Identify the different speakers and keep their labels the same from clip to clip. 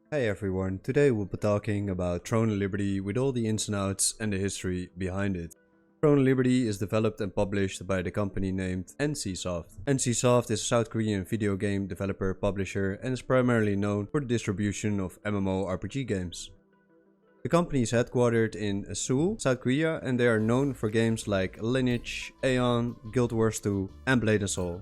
Speaker 1: Hey everyone, today we'll be talking about Throne of Liberty with all the ins and outs and the history behind it. Throne of Liberty is developed and published by the company named NCSoft. NCSoft is a South Korean video game developer publisher and is primarily known for the distribution of MMORPG games. The company is headquartered in Seoul, South Korea, and they are known for games like Lineage, Aeon, Guild Wars 2 and Blade and Soul.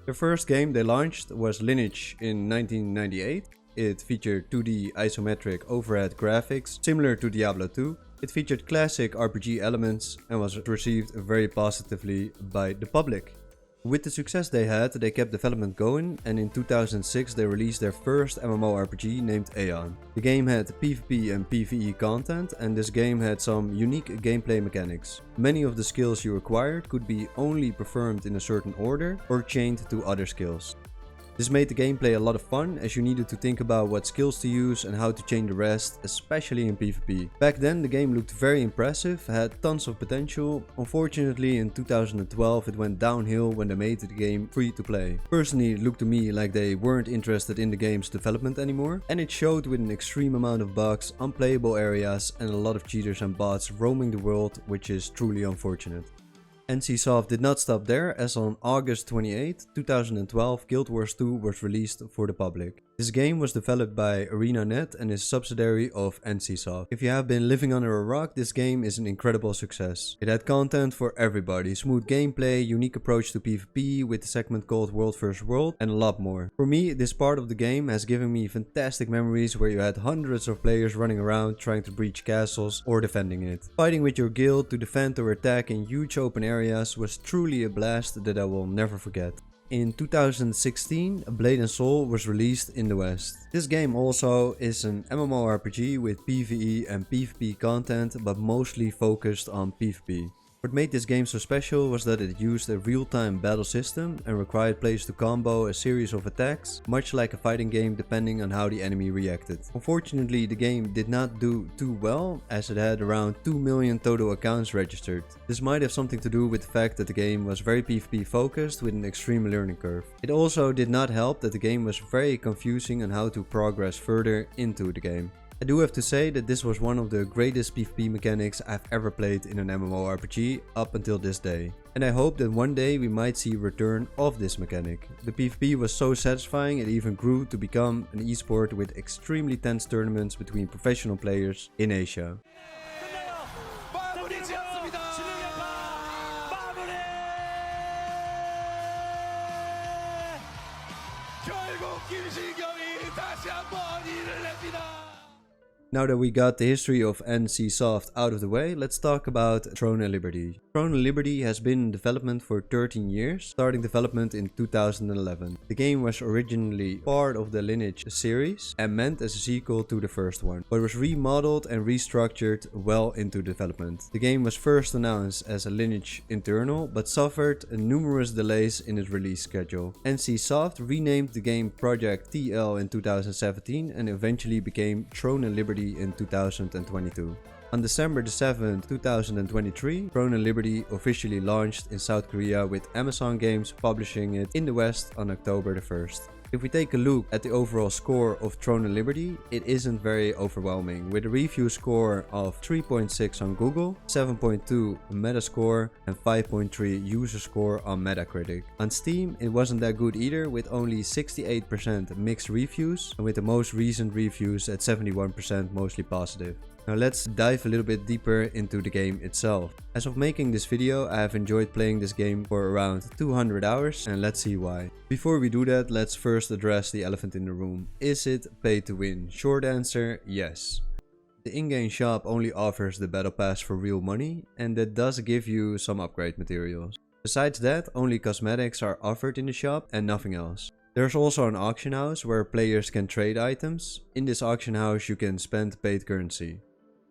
Speaker 1: The first game they launched was Lineage in 1998. It featured 2D isometric overhead graphics similar to Diablo 2. It featured classic RPG elements and was received very positively by the public. With the success they had, they kept development going, and in 2006 they released their first MMORPG named Aeon. The game had PvP and PvE content, and this game had some unique gameplay mechanics. Many of the skills you acquired could be only performed in a certain order or chained to other skills. This made the gameplay a lot of fun, as you needed to think about what skills to use and how to chain the rest, especially in PvP. Back then the game looked very impressive, had tons of potential. Unfortunately in 2012 it went downhill when they made the game free to play. Personally, it looked to me like they weren't interested in the game's development anymore, and it showed with an extreme amount of bugs, unplayable areas and a lot of cheaters and bots roaming the world, which is truly unfortunate. NCSoft did not stop there, as on August 28, 2012 Guild Wars 2 was released for the public. This game was developed by ArenaNet and is a subsidiary of NCSoft. If you have been living under a rock, this game is an incredible success. It had content for everybody, smooth gameplay, unique approach to PvP with a segment called World vs World and a lot more. For me, this part of the game has given me fantastic memories where you had hundreds of players running around trying to breach castles or defending it. Fighting with your guild to defend or attack in huge open areas was truly a blast that I will never forget. In 2016, Blade and Soul was released in the West. This game also is an MMORPG with PvE and PvP content, but mostly focused on PvP. What made this game so special was that it used a real-time battle system and required players to combo a series of attacks, much like a fighting game depending on how the enemy reacted. Unfortunately, the game did not do too well, as it had around 2 million total accounts registered. This might have something to do with the fact that the game was very PvP focused with an extreme learning curve. It also did not help that the game was very confusing on how to progress further into the game. I do have to say that this was one of the greatest PvP mechanics I've ever played in an MMORPG up until this day. And I hope that one day we might see a return of this mechanic. The PvP was so satisfying it even grew to become an esport with extremely tense tournaments between professional players in Asia. Now that we got the history of NCSoft out of the way, let's talk about Throne of Liberty. Throne of Liberty has been in development for 13 years, starting development in 2011. The game was originally part of the Lineage series and meant as a sequel to the first one, but was remodeled and restructured well into development. The game was first announced as a Lineage internal, but suffered numerous delays in its release schedule. NCSoft renamed the game Project TL in 2017 and eventually became Throne of Liberty in 2022. On December 7, 2023, Throne of Liberty officially launched in South Korea, with Amazon Games publishing it in the West on October 1st. If we take a look at the overall score of Throne of Liberty, it isn't very overwhelming, with a review score of 3.6 on Google, 7.2 Metascore and 5.3 user score on Metacritic. On Steam, it wasn't that good either, with only 68% mixed reviews and with the most recent reviews at 71% mostly positive. Now let's dive a little bit deeper into the game itself. As of making this video, I have enjoyed playing this game for around 200 hours, and let's see why. Before we do that, let's first address the elephant in the room. Is it pay to win? Short answer, yes. The in-game shop only offers the battle pass for real money, and that does give you some upgrade materials. Besides that, only cosmetics are offered in the shop and nothing else. There's also an auction house where players can trade items. In this auction house you can spend paid currency.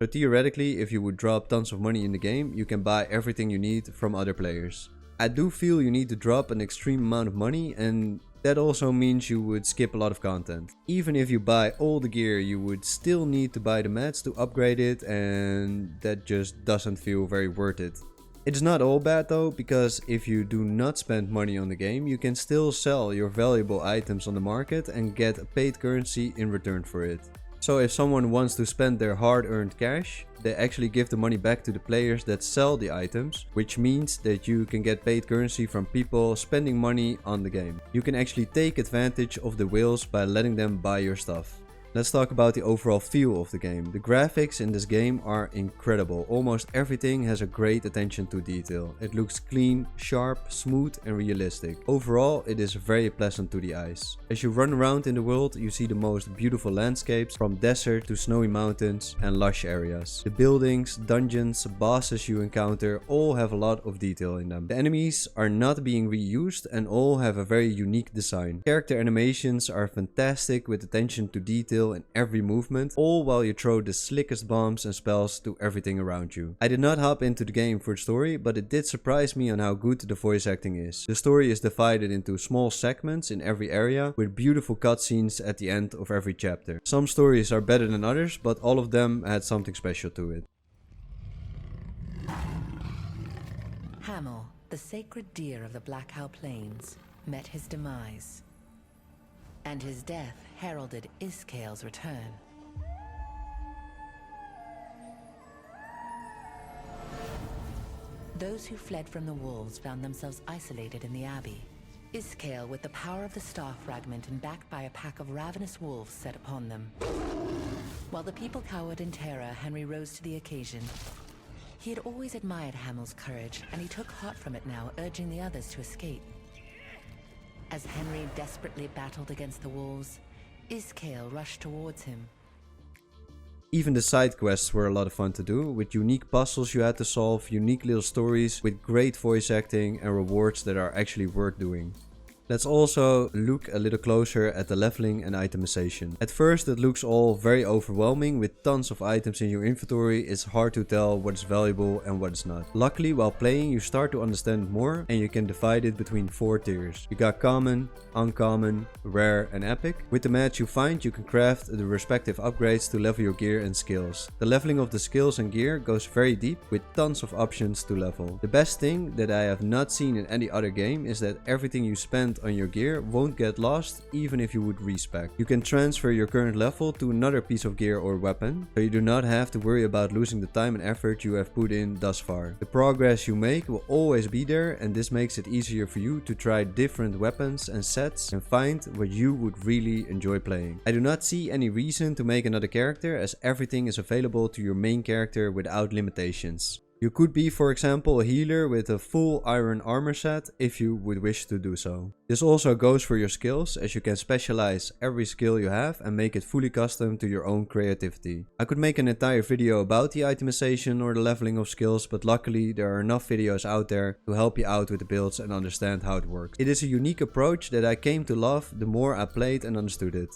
Speaker 1: So theoretically, if you would drop tons of money in the game, you can buy everything you need from other players. I do feel you need to drop an extreme amount of money, and that also means you would skip a lot of content. Even if you buy all the gear, you would still need to buy the mats to upgrade it, and that just doesn't feel very worth it. It's not all bad though, because if you do not spend money on the game, you can still sell your valuable items on the market and get paid currency in return for it. So if someone wants to spend their hard-earned cash, they actually give the money back to the players that sell the items, which means that you can get paid currency from people spending money on the game. You can actually take advantage of the whales by letting them buy your stuff. Let's talk about the overall feel of the game. The graphics in this game are incredible. Almost everything has a great attention to detail. It looks clean, sharp, smooth and realistic. Overall, it is very pleasant to the eyes. As you run around in the world, you see the most beautiful landscapes, from desert to snowy mountains and lush areas. The buildings, dungeons, bosses you encounter all have a lot of detail in them. The enemies are not being reused and all have a very unique design. Character animations are fantastic with attention to detail in every movement, all while you throw the slickest bombs and spells to everything around you. I did not hop into the game for the story, but it did surprise me on how good the voice acting is. The story is divided into small segments in every area, with beautiful cutscenes at the end of every chapter. Some stories are better than others, but all of them had something special to it.
Speaker 2: Hamel, the sacred deer of the Blackhow Plains, met his demise, and his death heralded Iskale's return. Those who fled from the wolves found themselves isolated in the Abbey. Iskale, with the power of the Star Fragment and backed by a pack of ravenous wolves, set upon them. While the people cowered in terror, Henry rose to the occasion. He had always admired Hamel's courage, and he took heart from it now, urging the others to escape. As Henry desperately battled against the wolves, Iskale rushed towards him.
Speaker 1: Even the side quests were a lot of fun to do, with unique puzzles you had to solve, unique little stories with great voice acting and rewards that are actually worth doing. Let's also look a little closer at the leveling and itemization. At first it looks all very overwhelming. With tons of items in your inventory, it's hard to tell what is valuable and what is not. Luckily, while playing you start to understand more and you can divide it between 4 tiers. You got common, uncommon, rare and epic. With the mats you find, you can craft the respective upgrades to level your gear and skills. The leveling of the skills and gear goes very deep, with tons of options to level. The best thing that I have not seen in any other game is that everything you spend on your gear won't get lost even if you would respec. You can transfer your current level to another piece of gear or weapon, so you do not have to worry about losing the time and effort you have put in thus far. The progress you make will always be there, and this makes it easier for you to try different weapons and sets and find what you would really enjoy playing. I do not see any reason to make another character, as everything is available to your main character without limitations. You could be, for example, a healer with a full iron armor set if you would wish to do so. This also goes for your skills, as you can specialize every skill you have and make it fully custom to your own creativity. I could make an entire video about the itemization or the leveling of skills, but luckily there are enough videos out there to help you out with the builds and understand how it works. It is a unique approach that I came to love the more I played and understood it.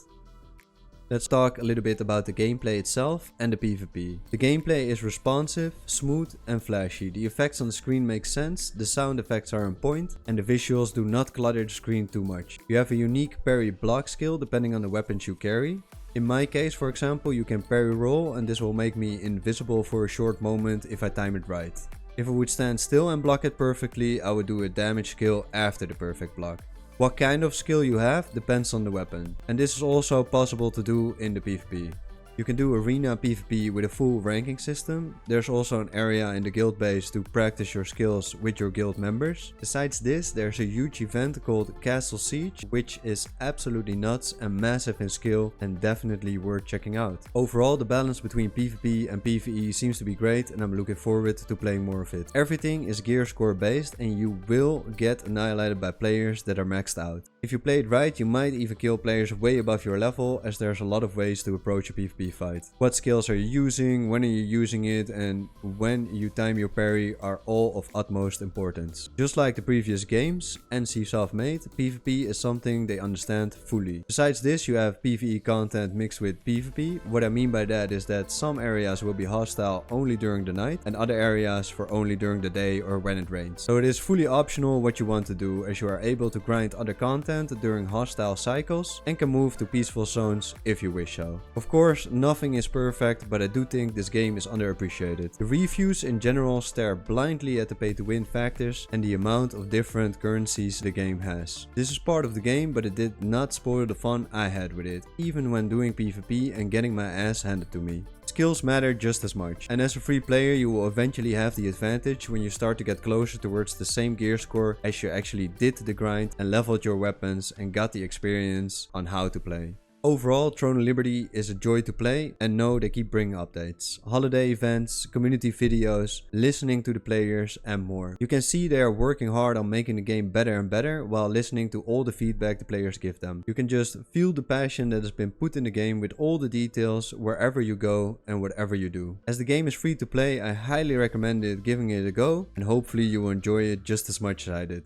Speaker 1: Let's talk a little bit about the gameplay itself and the PvP. The gameplay is responsive, smooth and flashy. The effects on the screen make sense, the sound effects are on point, and the visuals do not clutter the screen too much. You have a unique parry block skill depending on the weapons you carry. In my case, for example, you can parry roll, and this will make me invisible for a short moment if I time it right. If I would stand still and block it perfectly, I would do a damage skill after the perfect block. What kind of skill you have depends on the weapon, and this is also possible to do in the PvP. You can do arena PvP with a full ranking system. There's also an area in the guild base to practice your skills with your guild members. Besides this, there's a huge event called Castle Siege, which is absolutely nuts and massive in skill and definitely worth checking out. Overall, the balance between PvP and PvE seems to be great, and I'm looking forward to playing more of it. Everything is gear score based, and you will get annihilated by players that are maxed out. If you play it right, you might even kill players way above your level, as there's a lot of ways to approach a PvP fight. What skills are you using, when are you using it, and when you time your parry are all of utmost importance. Just like the previous games NCSoft made, PvP is something they understand fully. Besides this, you have PvE content mixed with PvP. What I mean by that is that some areas will be hostile only during the night and other areas for only during the day or when it rains. So it is fully optional what you want to do, as you are able to grind other content during hostile cycles and can move to peaceful zones if you wish so. Of course, nothing is perfect, but I do think this game is underappreciated. The reviews in general stare blindly at the pay to win factors and the amount of different currencies the game has. This is part of the game, but it did not spoil the fun I had with it, even when doing PvP and getting my ass handed to me. Skills matter just as much, and as a free player you will eventually have the advantage when you start to get closer towards the same gear score as you actually did the grind and leveled your weapons and got the experience on how to play. Overall, Throne of Liberty is a joy to play, and no, they keep bringing updates, holiday events, community videos, listening to the players and more. You can see they are working hard on making the game better and better while listening to all the feedback the players give them. You can just feel the passion that has been put in the game with all the details wherever you go and whatever you do. As the game is free to play, I highly recommend giving it a go, and hopefully you will enjoy it just as much as I did.